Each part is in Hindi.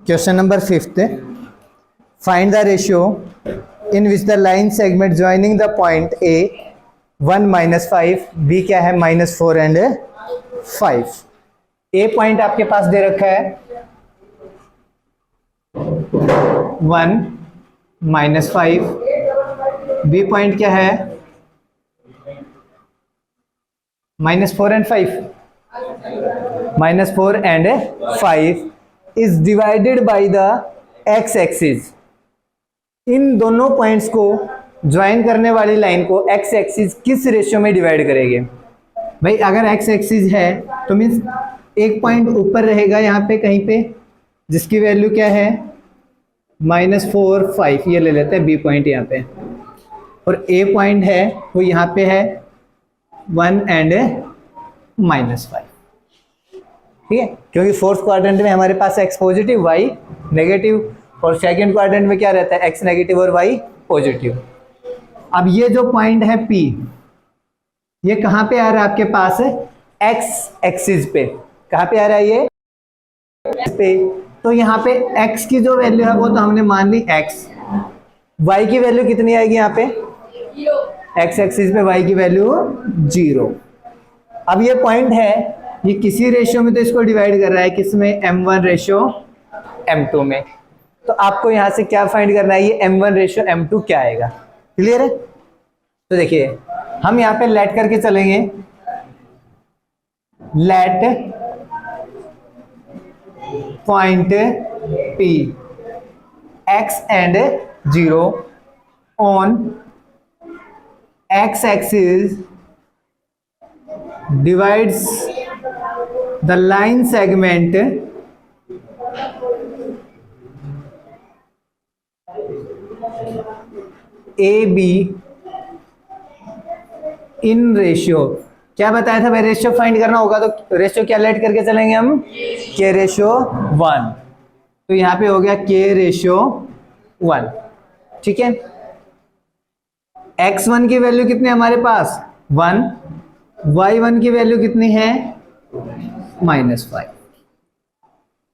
Question number 5th. Find the ratio in which the line segment joining the point A 1 minus 5, B क्या है -4 and 5. A पॉइंट आपके पास दे रखा है 1 minus 5, B पॉइंट क्या है -4 and 5. -4 and 5 is divided by the x axis. इन दोनों पॉइंट्स को ज्वाइन करने वाली लाइन को x एक्सिस किस रेशियो में डिवाइड करेंगे? भाई अगर x एक्सिस है तो मीन्स एक पॉइंट ऊपर रहेगा यहाँ पे कहीं पे, जिसकी वैल्यू क्या है -4 5, ये ले लेते हैं b पॉइंट यहाँ पे, और a पॉइंट है वो यहाँ पे है 1 and -5. ठीक है, क्योंकि फोर्थ क्वाड्रेंट में हमारे पास x पॉजिटिव y नेगेटिव, और सेकंड क्वाड्रेंट में क्या रहता है x नेगेटिव और y पॉजिटिव. अब ये जो पॉइंट है P, ये कहाँ पे आ रहा है आपके पास है x एक्सिस पे. कहाँ पे आ रहा है ये पे? तो यहाँ पे x की जो वैल्यू है वो तो हमने मान ली x. y की वैल्यू कितनी आएगी यहाँ पे? x एक्सिस पे y की वैल्यू 0. अब ये पॉइंट है, ये किसी रेशियो में तो इसको डिवाइड कर रहा है, किसमें? m1 रेशियो m2 में. तो आपको यहां से क्या फाइंड करना है? ये m1 रेशियो m2 क्या आएगा? क्लियर है? तो देखिए हम यहां पे लेट करके चलेंगे. Let point P x and 0 on x axis divides the line segment AB in ratio. क्या बताया था भाई? रेशियो फाइंड करना होगा तो रेशियो क्या लेट करके चलेंगे हम? K ratio 1. तो यहां पे हो गया K रेशियो 1. ठीक है, x1 की वैल्यू कितनी है हमारे पास? 1. y1 की वैल्यू कितनी है? -5.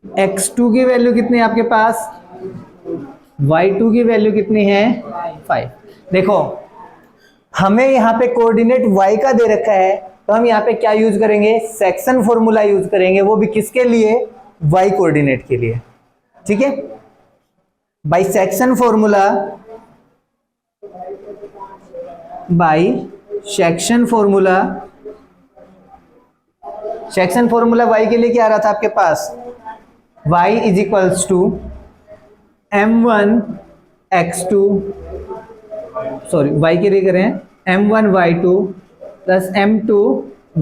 x2 की वैल्यू कितनी है आपके पास? y2 की वैल्यू कितनी है? 5. देखो हमें यहाँ पे कोऑर्डिनेट y का दे रखा है, तो हम यहाँ पे क्या यूज करेंगे? सेक्शन फॉर्मूला यूज करेंगे. वो भी किसके लिए? y कोऑर्डिनेट के लिए. ठीक है, by section formula, by section formula. Section formula y के लिए क्या आ रहा था आपके पास? y is equals to m1 x2, sorry y के लिए करें m1 y2 plus m2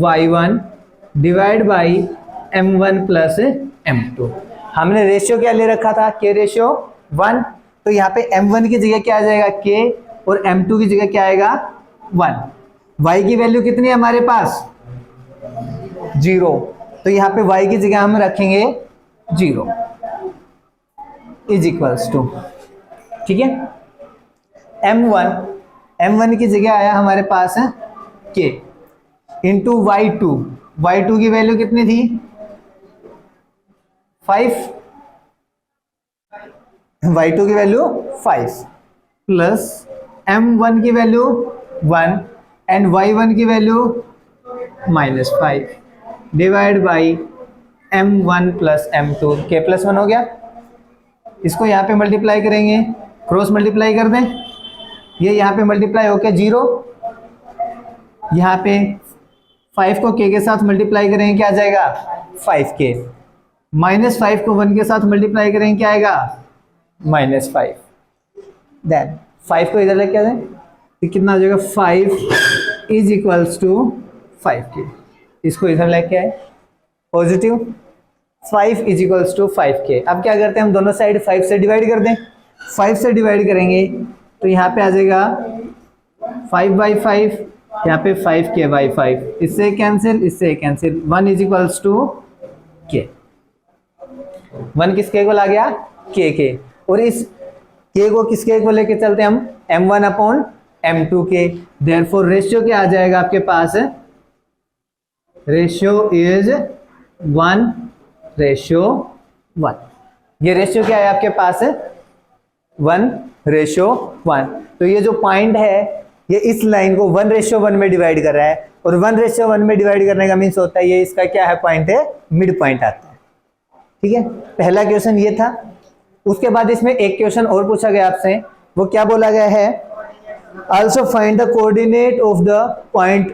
y1 divide by m1 plus m2. हमने रेशियो क्या ले रखा था? k ratio 1. तो यहाँ पे m1 की जगह क्या आ जाएगा? k, और m2 की जगह क्या आएगा? 1. y की वैल्यू कितनी है हमारे पास? 0. तो यहाँ पे y की जगह हम रखेंगे 0 इज इक्वल्स टू, ठीक है, m1 की जगह आया हमारे पास है k इंटू y2 की वैल्यू कितनी थी? 5. y2 की वैल्यू 5 प्लस m1 की वैल्यू 1 एंड y1 की value -5 divide by m1 plus m2. k plus 1 हो गया. इसको यहाँ पे मल्टीप्लाई करेंगे, क्रॉस मल्टीप्लाई कर दें, ये यहाँ पे मल्टीप्लाई होकर 0. यहाँ पे 5 को k के साथ मल्टीप्लाई करेंगे, क्या आ जाएगा? 5k. -5 को 1 के साथ मल्टीप्लाई करेंगे, क्या आएगा? -5. देन 5 को इधर लेके आ जाए तो कितना हो जाएगा? 5 इज इक्वल्स टू 5k. इसको इधर लेके आए, positive 5 is equals to 5k. अब क्या करते हैं हम? दोनों साइड 5 से डिवाइड कर दें. 5 से डिवाइड करेंगे तो यहाँ पे आ जाएगा 5/5, यहाँ पे 5k/5. इससे कैंसिल, इससे cancel. 1 is equals to k. 1 किसके को आ गया? k. और इस k को किसके को लेके चलते हैं हम? m1 upon m2k. Therefore ratio क्या आ जाएगा आपके पास? Ratio is 1/1. ये रेशियो क्या है आपके पास है 1:1। तो ये जो पॉइंट है ये इस लाइन को 1:1 में डिवाइड कर रहा है, और 1:1 में डिवाइड करने का मीन्स होता है ये इसका क्या है पॉइंट है, मिड पॉइंट आता है। ठीक है, पहला क्वेश्चन ये था। उसके बाद इसमें एक क्वेश्चन और पूछा गया आपसे, वो क्या बोला गया है, also find the coordinate of the point.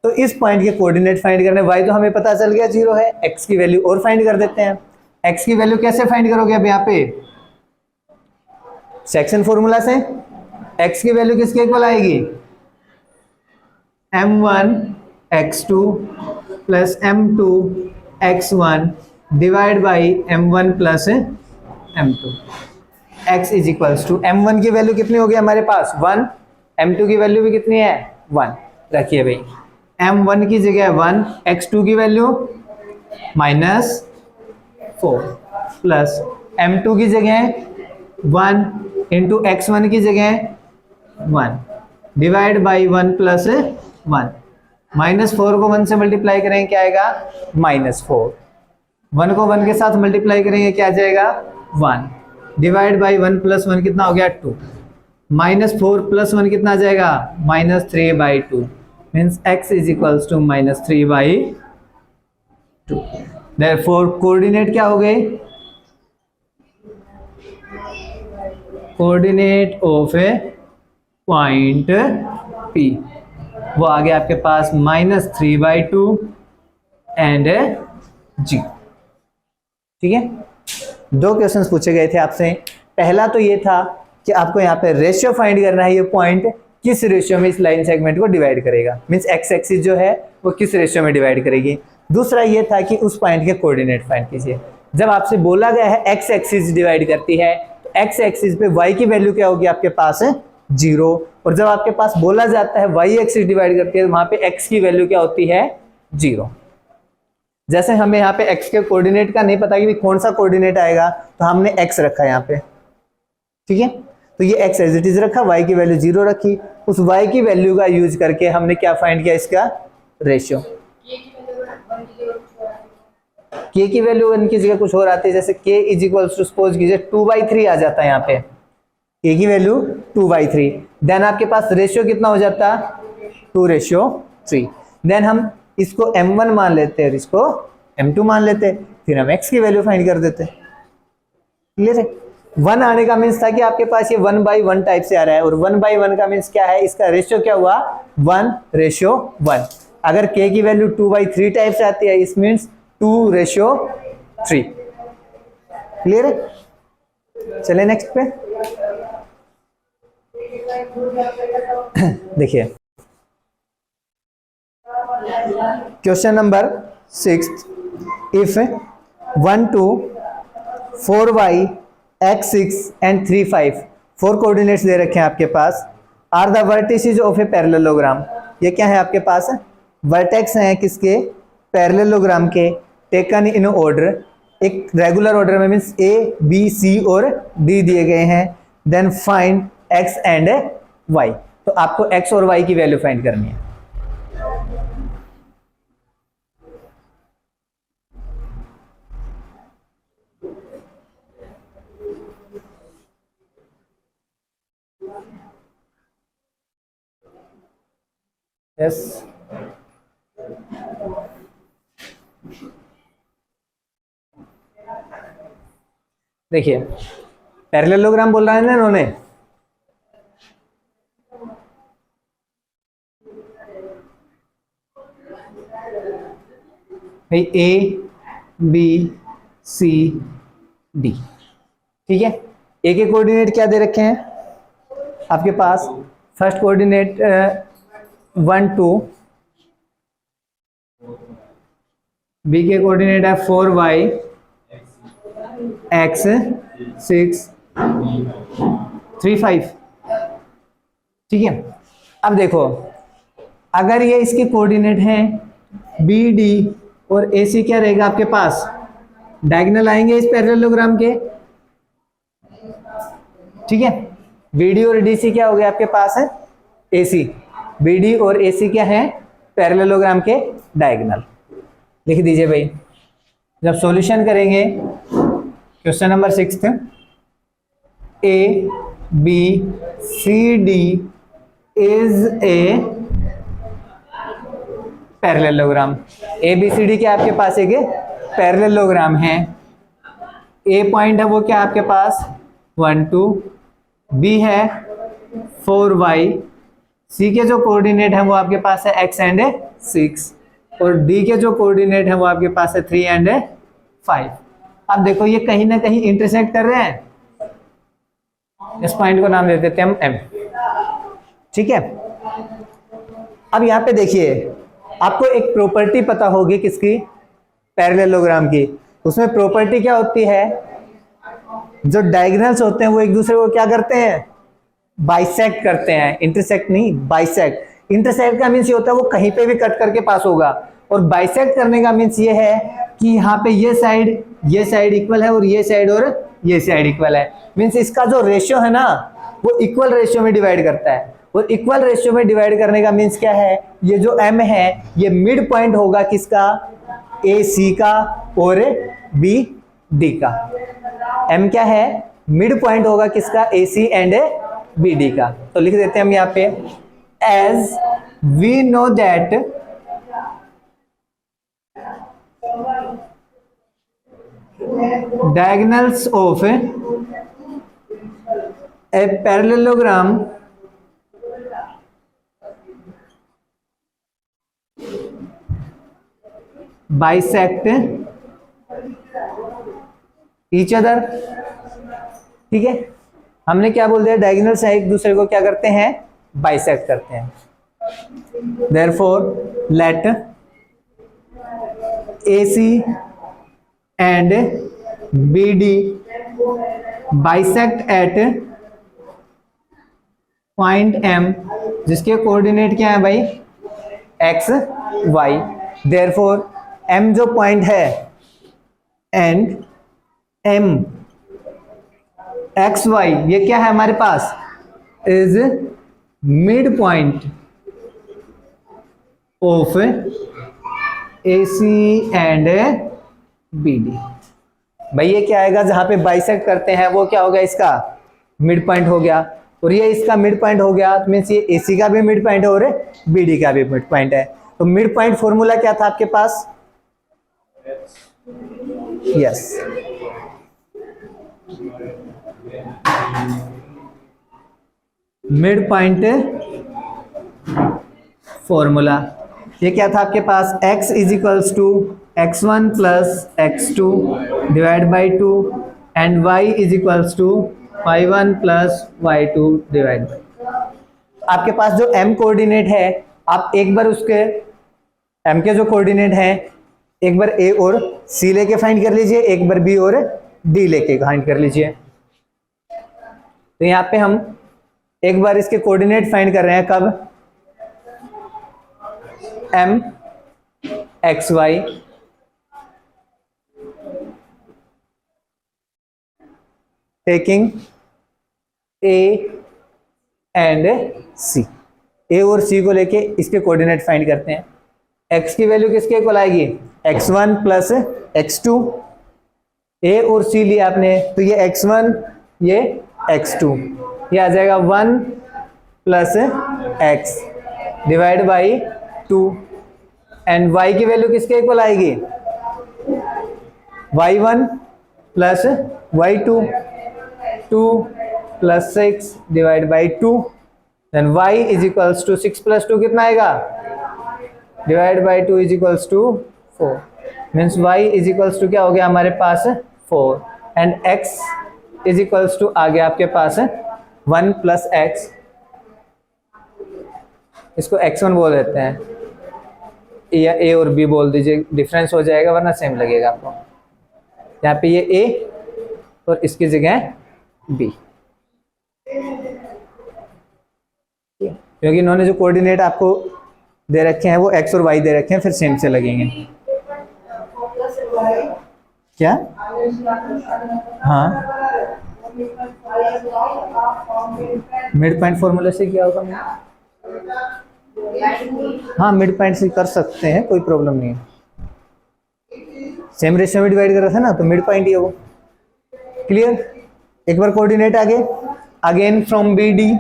तो इस पॉइंट के कोऑर्डिनेट फाइंड करने, y तो हमें पता चल गया 0 है, x की वैल्यू और फाइंड कर देते हैं। x की वैल्यू कैसे फाइंड करोगे अब यहाँ पे, सेक्शन फॉर्मूला से। x की वैल्यू किसके इक्वल आएगी, m1 x2 plus m2 x1 divide by m1 plus m2। x is equals to m1 की वैल्यू कितनी होगी हमारे पास 1, m2 की वैल्यू भी कितनी है 1। रखिए भाई, m1 की जगह 1, x2 की वैल्यू -4 प्लस m2 की जगह 1 इंटू x1 की जगह 1 डिवाइड बाई 1 प्लस 1। -4 को 1 से मल्टीप्लाई करेंगे क्या आएगा -4, 1 को 1 के साथ मल्टीप्लाई करेंगे क्या आ जाएगा 1 डिवाइड बाई 1 प्लस 1 कितना हो गया 2, -4 प्लस 1 कितना आ जाएगा -3/2, means x is equals to -3/2। Therefore coordinate क्या हो गए, coordinate of a point P वो आ गया आपके पास -3/2 एंड G। ठीक है, दो क्वेश्चंस पूछे गए थे आपसे। पहला तो ये था कि आपको यहाँ पे रेशियो फाइंड करना है, ये पॉइंट किस रेशियो में इस लाइन सेगमेंट को डिवाइड करेगा, मींस एक्स एक्सिस जो है वो किस रेशियो में डिवाइड करेगी। दूसरा ये था कि उस पॉइंट के कोऑर्डिनेट फाइंड कीजिए। जब आपसे बोला गया है एक्स एक्सिस डिवाइड करती है तो एक्स एक्सिस पे वाई की वैल्यू क्या होगी आपके पास है 0, और जब आपके पास बोला जाता है वाई एक्सिस डिवाइड करती है तो वहां पे एक्स की वैल्यू क्या होती है 0। जैसे हमें यहाँ पे x के कोऑर्डिनेट का नहीं पता कि कौन सा कोऑर्डिनेट आएगा, तो हमने x रखा यहाँ पे। ठीक है, तो ये x एज इट इज रखा, y की वैल्यू 0 रखी, उस y की वैल्यू का यूज करके हमने क्या फाइंड किया, इसका रेशियो। k की वैल्यू 1 की जगह कुछ और आती है, जैसे k is equals to suppose कीजिए 2/3 आ जाता है यहाँ पे, k की वैल्यू 2/3। देन आपके पास रेशियो कितना हो जाता 2:3। देन हम इसको m1 मान लेते हैं और इसको m2 मान लेते हैं, फिर हम x की वैल्यू फाइंड कर देते हैं। क्लियर है, 1 आने का मीन्स था कि आपके पास ये 1/1 टाइप से आ रहा है, और 1/1 का मीन्स क्या है, इसका रेशियो क्या हुआ 1:1। अगर k की वैल्यू 2/3 टाइप से आती है, इस मीन्स 2:3। क्लियर है, चले नेक्स्ट पे। देखिए question number 6, if 1 2 4y x6 and 3 5 4 coordinates दे रखे हैं आपके पास, are the vertices of a parallelogram. ये क्या है आपके पास, वर्टेक्स हैं किसके, पैरेललोग्राम के, टेकन इन ऑर्डर, एक रेगुलर ऑर्डर में, मींस A B C और D दिए गए हैं। Then find x and y, तो आपको x और y की वैल्यू फाइंड करनी है। यस, देखिए पैरेललोग्राम बोल रहा है ना इन्होंने, भाई A B C D। ठीक है, A के कोऑर्डिनेट क्या दे रखे हैं आपके पास, फर्स्ट कोऑर्डिनेट 1 2, B के कोऑर्डिनेट है 4y x 6 3 5। ठीक है, अब देखो अगर ये इसके कोऑर्डिनेट हैं BD और AC, क्या रहेगा आपके पास, डायगोनल आएंगे इस पैरेललोग्राम के। ठीक है, BD और DC क्या हो गया आपके पास है AC, BD और AC क्या है पैरेललोग्राम के डायगोनल। लिख दीजिए भाई, जब सॉल्यूशन करेंगे question number 6, A B C D is a parallelogram. A B C D क्या आपके पास एक पैरेललोग्राम है। ए पॉइंट है वो क्या आपके पास 1 2, बी है 4 y, सी के जो कोऑर्डिनेट है वो आपके पास है x एंड 6, और डी के जो कोऑर्डिनेट है वो आपके पास है 3 एंड 5। अब देखो ये कहीं ना कहीं इंटरसेक्ट कर रहे हैं, इस पॉइंट को नाम दे देते हैं हम M। ठीक है, अब यहां पे देखिए आपको एक प्रॉपर्टी पता होगी किसकी, पैरेललोग्राम की। उसमें प्रॉपर्टी क्या होती है, जो डायगोनल्स होते हैं वो एक दूसरे को क्या करते हैं, बाइसेक्ट करते हैं। इंटरसेक्ट नहीं, बाइसेक्ट। इंटरसेक्ट का मीन्स ये होता है वो कहीं पे भी कट करके पास होगा, और बाइसेक्ट करने का मीन्स ये है कि यहाँ पे ये साइड इक्वल है और ये साइड इक्वल है। मीन्स इसका जो रेशियो है ना वो इक्वल रेशियो में डिवाइड करता है, और इक्वल रेशियो में डिवाइड करने का मीन्स क्या है, ये जो M है ये मिड पॉइंट होगा किसका, AC का और BD का। M क्या है, मिड पॉइंट होगा किसका, AC एंड BD का। तो लिख देते हैं हम यहाँ पे, as we know that diagonals of a parallelogram bisect each other। ठीक है, हमने क्या बोल दिया, डायगोनल्स एक दूसरे को क्या करते हैं, बाइसेक्ट करते हैं। therefore let AC and BD bisect at point M, जिसके कोऑर्डिनेट क्या है भाई, x y। therefore M जो पॉइंट है एंड M x y ये क्या है हमारे पास, is mid point of AC and BD। भाई ये क्या आएगा, जहां पे बाइसेक्ट करते हैं वो क्या हो गया, इसका मिड पॉइंट हो गया, और ये इसका मिड पॉइंट हो गया, तो मीन्स ये AC का भी मिड पॉइंट है और BD का भी मिड पॉइंट है। तो मिड पॉइंट फॉर्मूला क्या था आपके पास, यस मिड पॉइंट फॉर्मूला, ये क्या था आपके पास, x is equals to x1 plus x2 divide by 2 and y is equals to y1 plus y2 divide by. आपके पास जो m कोऑर्डिनेट है, आप एक बार उसके m के जो कोऑर्डिनेट है एक बार a और c लेके फाइंड कर लीजिए, एक बार b और d लेके फाइंड कर लीजिए। तो यहाँ पे हम एक बार इसके कोऑर्डिनेट फाइंड कर रहे हैं, कब, m x y taking a and c। a और c को लेके इसके कोऑर्डिनेट फाइंड करते हैं। x की वैल्यू किसके इक्वल आएगी, x1 प्लस x2। a और c लिया आपने, तो ये x1 ये x2, ये आ जाएगा 1 plus x divide by 2, and y की वैल्यू किसके इक्वल आएगी, y1 plus y2, 2 plus 6 divide by 2, then y is equals to 6 plus 2 कितना आएगा, divide by 2 is equals to 4। Means y is equals to क्या हो गया हमारे पास 4, and x is equals to आ गया आपके पास 1 प्लस x, इसको x1 बोल देते हैं, या a और b बोल दीजिए, डिफरेंस हो जाएगा वरना सेम लगेगा आपको। यहाँ पे ये a और इसकी जगह b, क्योंकि इन्होंने जो कोऑर्डिनेट आपको दे रखे हैं वो x और y दे रखे हैं, फिर सेम से लगेंगे। क्या, हाँ मिड पॉइंट फॉर्मूले से क्या होगा, हाँ मिड पॉइंट से कर सकते हैं, कोई प्रॉब्लम नहीं है। सेम रेशियो में डिवाइड कर रहा था ना, तो मिड पॉइंट ही है वो। क्लियर? एक बार कोऑर्डिनेट आगे, again from B D,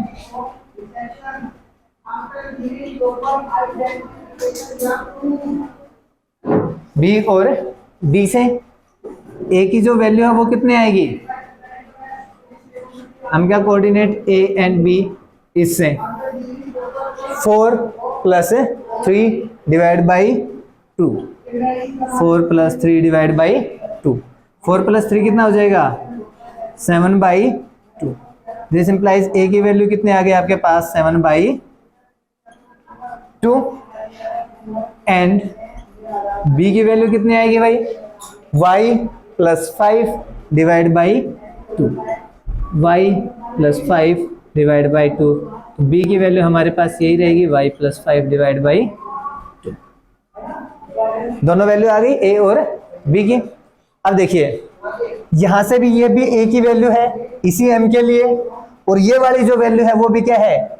B और डी से ए की जो वैल्यू है वो कितने आएगी, हम क्या कोऑर्डिनेट ए एंड बी, इससे 4 + 3 डिवाइड बाई 2, 4 + 3 डिवाइड बाई 2, 4 + 3 कितना हो जाएगा 7/2। दिस इंप्लाइज ए की वैल्यू कितने आ गए आपके पास 7/2 एंड बी की वैल्यू कितनी आएगी भाई y + 5 divide by 2, y + 5 divide by 2, तो b की वैल्यू हमारे पास यही रहेगी y + 5 डिवाइड बाई 2। दोनों वैल्यू आ गई a और b की। अब देखिए यहां से भी ये भी a की वैल्यू है इसी m के लिए, और ये वाली जो वैल्यू है वो भी क्या है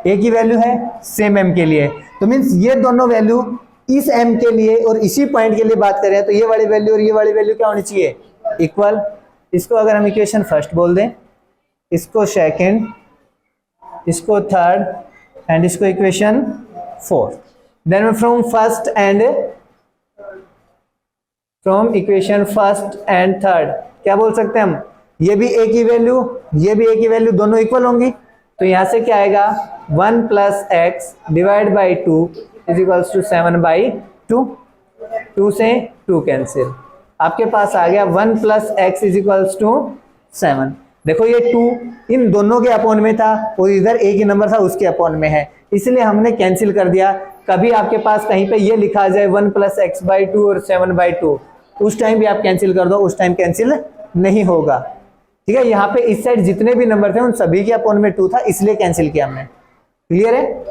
a की वैल्यू है सेम m के लिए। तो मीन्स ये दोनों वैल्यू इस m के लिए और इसी पॉइंट के लिए बात करें तो ये वाली वैल्यू और ये वाली वैल्यू क्या होनी चाहिए इक्वल। इसको अगर हम इक्वेशन फर्स्ट बोल दें, इसको सेकंड, इसको थर्ड एंड इसको equation fourth, then from equation first and third क्या बोल सकते हैं हम, ये भी a की वैल्यू ये भी a की वैल्यू दोनों इक्वल होंगी, तो यहां से क्या आएगा 1 + x डिवाइड बाई 2 इज 7/2, 2 से 2 कैंसिल, आपके पास आ गया 1 + x इज 7। देखो ये 2 इन दोनों के अपॉन में था और इधर एक ही नंबर था उसके अपॉन में है, इसलिए हमने कैंसिल कर दिया। कभी आपके पास कहीं पे ये लिखा जाए 1 + x/2 और 7/2, उस टाइम भी आप कैंसिल कर दो, उस टाइम कैंसिल नहीं होगा। ठीक है, यहाँ पे इस साइड जितने भी नंबर थे उन सभी के अपॉन में 2 था, इसलिए कैंसिल किया हमने। क्लियर है?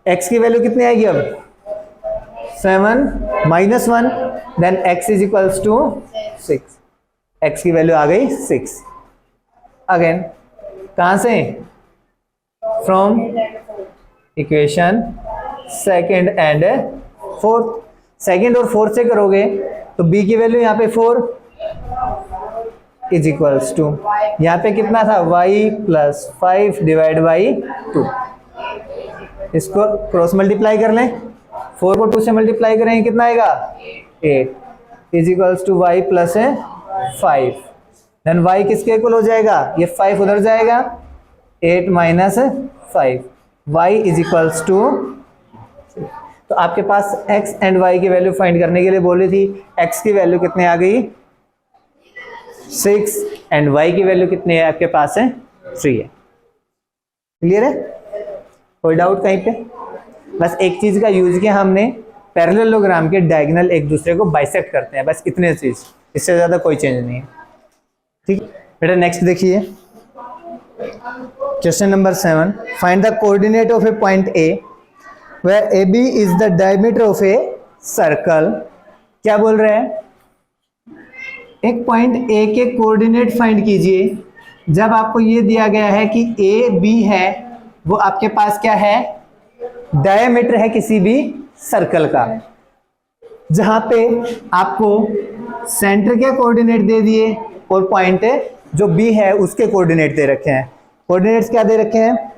x की वैल्यू कितनी आएगी अब 7 - 1, देन x इज 6, x की वैल्यू आ गई 6। अगेन कहां से, from equation second and fourth, second और फोर्थ से करोगे तो b की वैल्यू यहाँ पे 4 इज इक्वल्स टू, यहाँ पे कितना था y + 5 डिवाइड बाई 2, इसको क्रॉस मल्टीप्लाई कर लें, 4 को 2 से मल्टीप्लाई करेंगे कितना आएगा 8 is equals to y + 5, then y किसके इक्वल हो जाएगा, ये 5 उधर जाएगा, 8 - 5, y इज इक्वल्स टू, तो आपके पास x एंड y की वैल्यू फाइंड करने के लिए बोली थी, x की वैल्यू कितनी आ गई 6 एंड y की वैल्यू कितनी है आपके पास है 3 है। क्लियर है? कोई डाउट कहीं पे? बस एक चीज का यूज किया हमने, पैरेललोग्राम के डायगोनल एक दूसरे को बाइसेक्ट करते हैं, बस इतने चीज, इससे ज्यादा कोई चेंज नहीं है। ठीक, बेटा नेक्स्ट देखिए question number 7, find the coordinate of a point A where AB is the diameter of a circle. क्या बोल रहे हैं, एक पॉइंट A के कोऑर्डिनेट फाइंड कीजिए जब आपको ये दिया गया है कि AB है वो आपके पास क्या है डायमीटर है किसी भी सर्कल का, जहां पे आपको सेंटर के कोऑर्डिनेट दे दिए और पॉइंट जो B है उसके कोऑर्डिनेट दे रखे हैं। कोऑर्डिनेट्स क्या दे रखे हैं,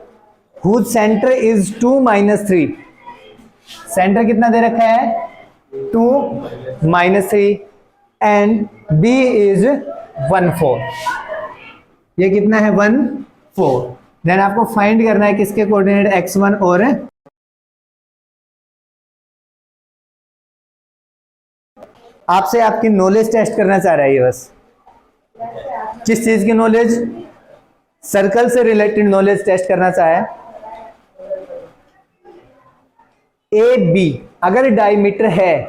हुज सेंटर इज 2 - 3, सेंटर कितना दे रखा है 2 - 3 एंड B इज 1 4, ये कितना है 1 4, देन आपको फाइंड करना है किसके कोऑर्डिनेट x1 और आपसे आपकी नॉलेज टेस्ट करना चाह रहा है ये, बस किस चीज की नॉलेज, सर्कल से रिलेटेड नॉलेज टेस्ट करना चाहे। ए बी अगर डायमीटर है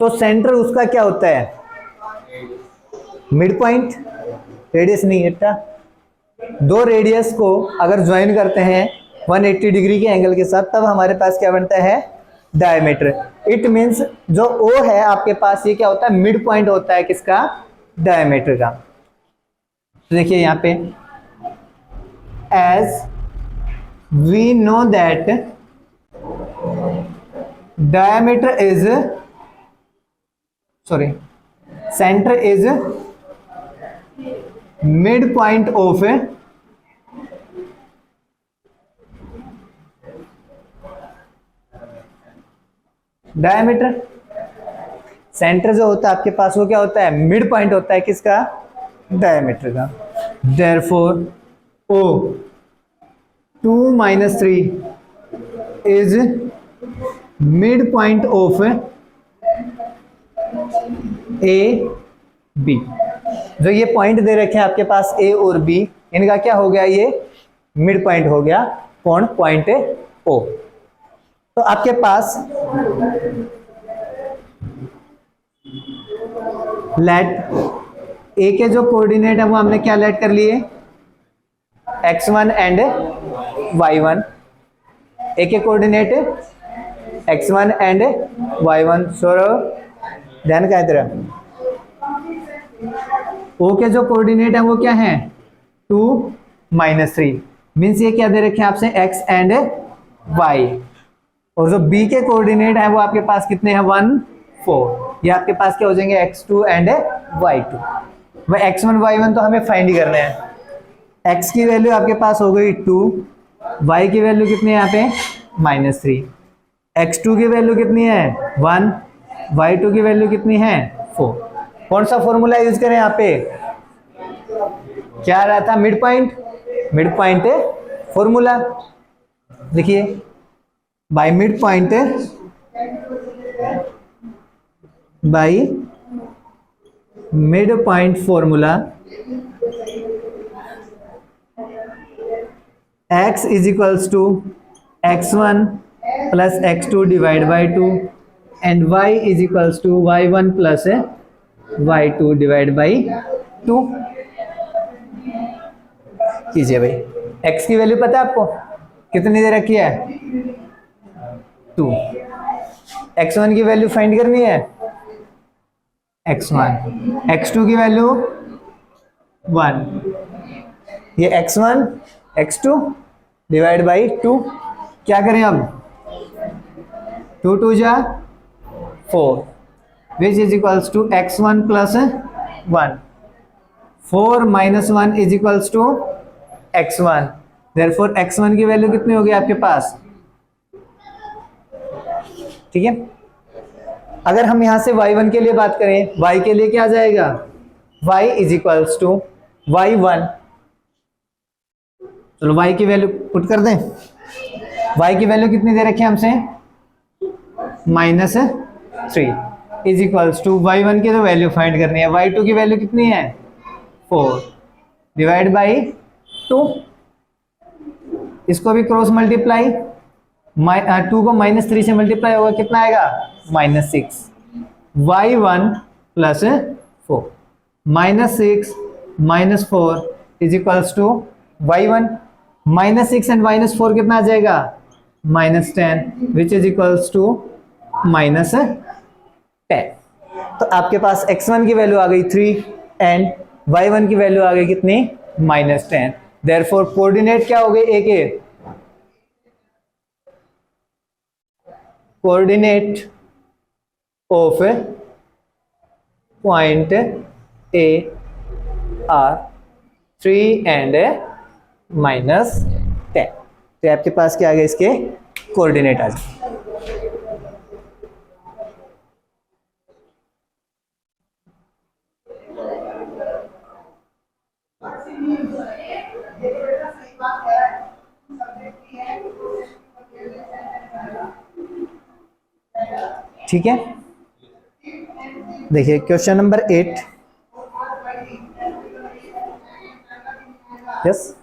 तो सेंटर उसका क्या होता है मिड पॉइंट, रेडियस नहीं है, दो रेडियस को अगर ज्वाइन करते हैं 180 डिग्री के एंगल के साथ तब हमारे पास क्या बनता है डायमीटर। इट मींस जो O है आपके पास ये क्या होता है मिड पॉइंट होता है किसका डायमीटर का। तो देखिए यहाँ पे as we know that diameter is centre is mid point of diameter. Centre जो होता है आपके पास वो क्या होता है, मिड पॉइंट होता है किसका, डायमीटर का। Therefore O 2 - 3 is mid point of A B. जो ये पॉइंट दे रखे हैं आपके पास ए और बी, इनका क्या हो गया, ये मिड पॉइंट हो गया। कौन, पॉइंट ओ। तो आपके पास लेट ए के जो कोऑर्डिनेट है वो हमने क्या लेट कर लिए, x1 एंड y1। ए के coordinate x1 and y1। Saurabh ध्यान का है तेरा। ओ के जो कोऑर्डिनेट है वो क्या है, 2 - 3। मीन्स ये क्या दे रखे हैं आपसे, x एंड y। और जो b के कोऑर्डिनेट है वो आपके पास कितने हैं, 1 4। ये आपके पास क्या हो जाएंगे, x2 एंड y2। वह x1 y1 तो हमें फाइंड ही करने हैं। x की वैल्यू आपके पास हो गई 2, y की वैल्यू कितनी है यहाँ पे, -3। x2 की वैल्यू कितनी है, 1, y2 की वैल्यू कितनी है, 4। कौन सा फॉर्मूला यूज करें यहाँ पे, क्या आ रहा था, मिड पॉइंट फॉर्मूला। देखिए by mid point formula x is equals to x1 plus x2 divide by 2 and y is equals to y1 plus y2 divide by 2 कीजिए भाई। x की वैल्यू पता है आपको कितनी दे रखी है, 2। x1 की वैल्यू फाइंड करनी है, x1। x2 की वैल्यू 1। ये x1 x2 डिवाइड बाई 2। क्या करें अब, 2 2 जा 4 which is equals to x1 plus 1। 4 - 1 is equals to x1। Therefore x1 की वैल्यू कितनी होगी आपके पास, ठीक है। अगर हम यहां से y1 के लिए बात करें, y के लिए क्या आ जाएगा, y is equals to y1। चलो y की वैल्यू पुट कर दें। y की वैल्यू कितनी दे रखी है हमसे, -3 इज इक्वल्स टू y1 की तो वैल्यू फाइंड करनी है, y2 की वैल्यू कितनी है, 4 डिवाइड बाई 2। इसको भी क्रॉस मल्टीप्लाई, 2 को -3 से मल्टीप्लाई होगा, कितना आएगा, -6। y1 plus 4 -6 - 4 is equals to y1। -6 and -4 कितना आ जाएगा, -10 विच इज इक्वल्स टू -10। तो आपके पास x1 की वैल्यू आ गई 3 एंड y1 की वैल्यू आ गई कितनी, -10। देयरफॉर कोऑर्डिनेट क्या हो गए ए के, coordinate of point A R 3 and -10। तो आपके पास क्या आ गया, इसके कोऑर्डिनेट आ जाए। ठीक है, देखिए क्वेश्चन नंबर 8। यस,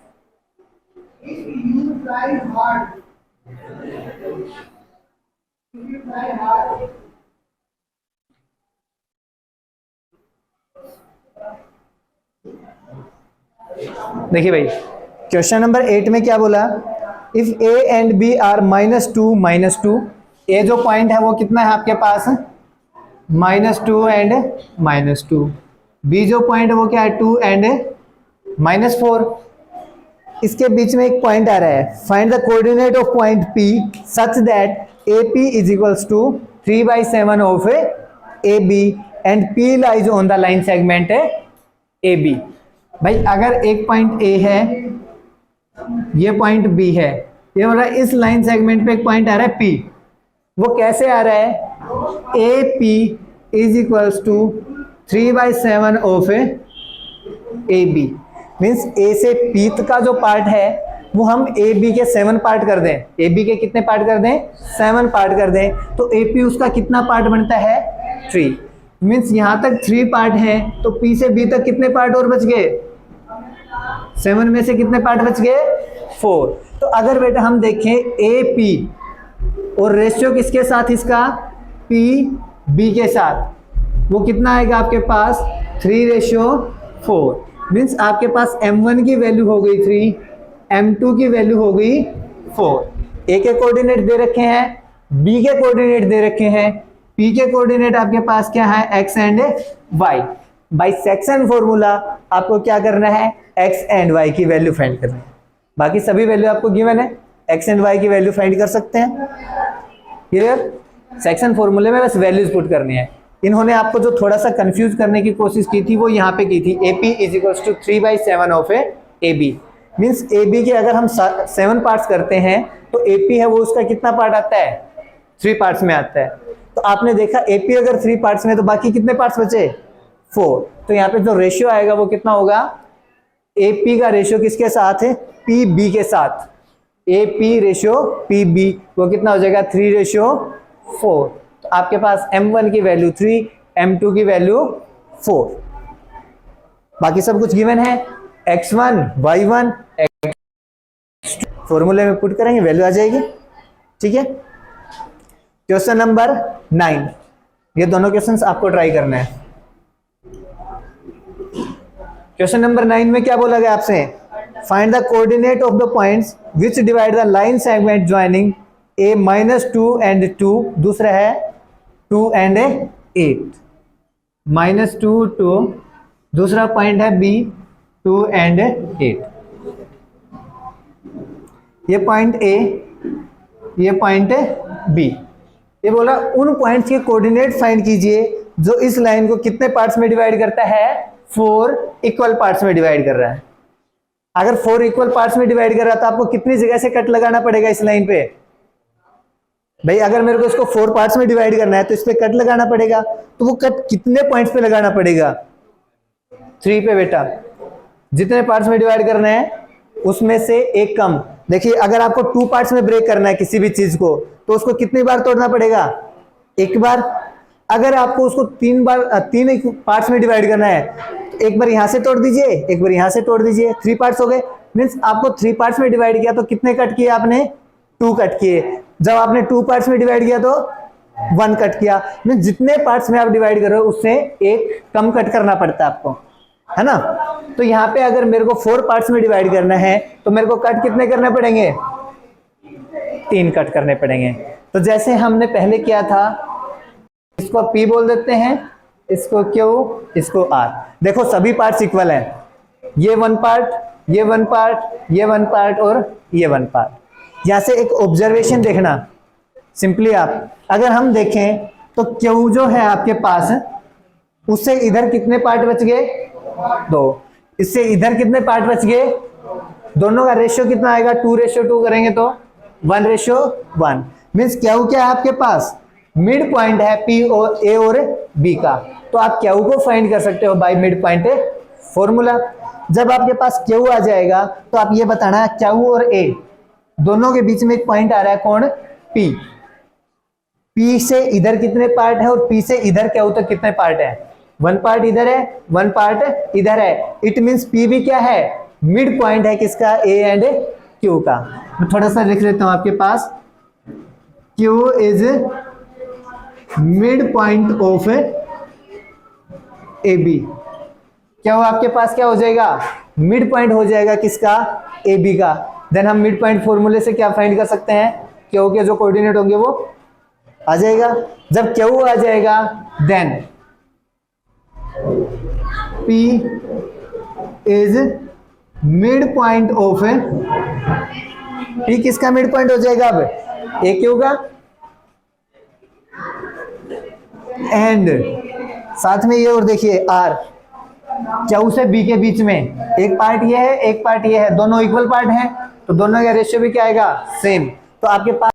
देखिए भाई क्वेश्चन नंबर 8 में क्या बोला, if A and B are -2 -2। A जो पॉइंट है वो कितना है आपके पास, -2 एंड -2। बी जो पॉइंट है वो क्या है, 2 एंड -4। इसके बीच में एक पॉइंट आ रहा है, find the coordinate of point P such that AP is equals to 3/7 of AB and P lies on the line segment AB। भाई अगर एक पॉइंट ए है, ये पॉइंट बी है, ये बोला इस लाइन सेगमेंट पे एक पॉइंट आ रहा है पी, वो कैसे आ रहा है, A P is equals to 3/7 of A B, means A से पी का जो पार्ट है वो हम ए बी के 7 पार्ट कर दें, ए बी के कितने पार्ट कर दें, 7 पार्ट कर दें, तो ए पी उसका कितना पार्ट बनता है, 3, मीन्स यहां तक 3 पार्ट है, तो पी से बी तक कितने पार्ट और बच गए, 7 में से कितने पार्ट बच गए, 4। तो अगर बेटा हम देखें ए पी और रेशियो किसके साथ इसका, पी बी के साथ, वो कितना आएगा आपके पास, 3:4, मीन्स आपके पास m1 की वैल्यू हो गई 3, m2 की वैल्यू हो गई 4। ए के कोऑर्डिनेट दे रखे हैं, बी के कोऑर्डिनेट दे रखे हैं, पी के कोऑर्डिनेट आपके पास क्या है, x and y। Bye section formula आपको क्या करना है, x एंड y की वैल्यू फाइंड करनी है, बाकी सभी वैल्यू आपको गिवन है, x एंड y की वैल्यू फाइंड कर सकते हैं, क्लियर। सेक्शन फॉर्मूले में बस वैल्यूज पुट करनी है। इन्होंने आपको जो थोड़ा सा कंफ्यूज करने की कोशिश की थी वो यहाँ पे की थी, AP is equals to 3/7 of A B, means A B के अगर हम 7 पार्ट्स करते हैं तो AP है वो उसका कितना पार्ट आता है, 3 पार्ट्स में आता है। तो आपने देखा AP अगर 3 पार्ट्स में तो बाकी कितने पार्ट्स बचे, 4। तो यहाँ पे जो रेशियो आएगा वो कितना होगा, AP का रेशियो किसके साथ है, PB के साथ, AP रेशियो PB वो कितना हो जाएगा, 3:4। तो आपके पास m1 की वैल्यू 3, m2 की वैल्यू 4, बाकी सब कुछ गिवन है, x1 y1 x2 फॉर्मूले में पुट करेंगे वैल्यू आ जाएगी, ठीक है। क्वेश्चन नंबर 9, ये दोनों क्वेश्चंस आपको ट्राई करना है। क्वेश्चन नंबर 9 में क्या बोला गया आपसे, find the coordinate of the points which divide the line segment joining a -2 and 2, दूसरा है 2 and 8, -2 2, दूसरा पॉइंट है B 2 and 8, ये पॉइंट A, ये पॉइंट B। ये बोला उन पॉइंट्स के कोऑर्डिनेट फाइंड कीजिए जो इस लाइन को कितने पार्ट्स में डिवाइड करता है, 4 इक्वल पार्ट्स में डिवाइड कर रहा है। अगर 4 इक्वल पार्ट्स में डिवाइड कर रहा है तो आपको कितनी जगह से कट लगाना पड़ेगा इस लाइन पे, भाई अगर मेरे को इसको 4 पार्ट्स में डिवाइड करना है तो इस पे कट लगाना पड़ेगा, तो वो कट कितने पॉइंट्स पे लगाना पड़ेगा, 3 पे बेटा। जितने पार्ट्स में डिवाइड करना है उसमें से एक कम। देखिए अगर आपको 2 पार्ट्स में ब्रेक करना है किसी भी चीज को तो उसको कितनी बार तोड़ना पड़ेगा, एक बार। अगर आपको उसको 3 पार्ट्स में डिवाइड करना है तो एक बार यहां से तोड़ दीजिए, एक बार यहां से तोड़ दीजिए, 3 पार्ट्स हो गए। मीन्स आपको 3 पार्ट्स में डिवाइड किया तो कितने कट किए आपने, 2 कट किए। जब आपने 2 पार्ट्स में डिवाइड किया तो 1 कट किया। मीन्स जितने पार्ट्स में आप डिवाइड कर रहे हो उससे एक कम कट करना पड़ता है आपको, है ना। तो यहाँ पे अगर मेरे को 4 पार्ट्स में डिवाइड करना है तो मेरे को कट कितने करने पड़ेंगे, 3 कट करने पड़ेंगे। तो जैसे हमने पहले किया था, इसको P बोल देते हैं, इसको Q, इसको R। देखो सभी पार्ट्स इक्वल हैं, ये 1 पार्ट, ये 1 पार्ट, ये 1 पार्ट और ये 1 पार्ट। यहां से एक ऑब्जर्वेशन देखना सिंपली आप, अगर हम देखें तो Q जो है आपके पास, उससे इधर कितने पार्ट बच गए, 2। इससे इधर कितने पार्ट बच गए, दोनों का रेशियो कितना आएगा, 2:2 करेंगे तो 1:1। मीन्स Q क्या है आपके पास, मिड पॉइंट है P और A और B का। तो आप Q को फाइंड कर सकते हो बाय मिड पॉइंट फॉर्मूला। जब आपके पास Q आ जाएगा तो आप ये बताना Q और A दोनों के बीच में एक पॉइंट आ रहा है, कौन, P। P से इधर कितने पार्ट है और P से इधर Q तक कितने पार्ट है, 1 पार्ट इधर है, 1 पार्ट इधर है। इट मीन्स P भी क्या है, मिड पॉइंट है किसका, A एंड Q का। मैं थोड़ा सा लिख लेता हूं आपके पास, Q is mid point of AB। क्या हो आपके पास, क्या हो जाएगा, मिड पॉइंट हो जाएगा किसका, AB का। देन हम मिड पॉइंट फॉर्मूले से क्या फाइंड कर सकते हैं, Q के जो कोऑर्डिनेट होंगे वो आ जाएगा। जब Q आ जाएगा then P is mid point of P, किसका मिड पॉइंट हो जाएगा अब, AQ का। एंड साथ में ये और देखिए R, Q से B के बीच में एक पार्ट ये है, एक पार्ट ये है, दोनों इक्वल पार्ट हैं, तो दोनों का रेशियो भी क्या आएगा, सेम। तो आपके पास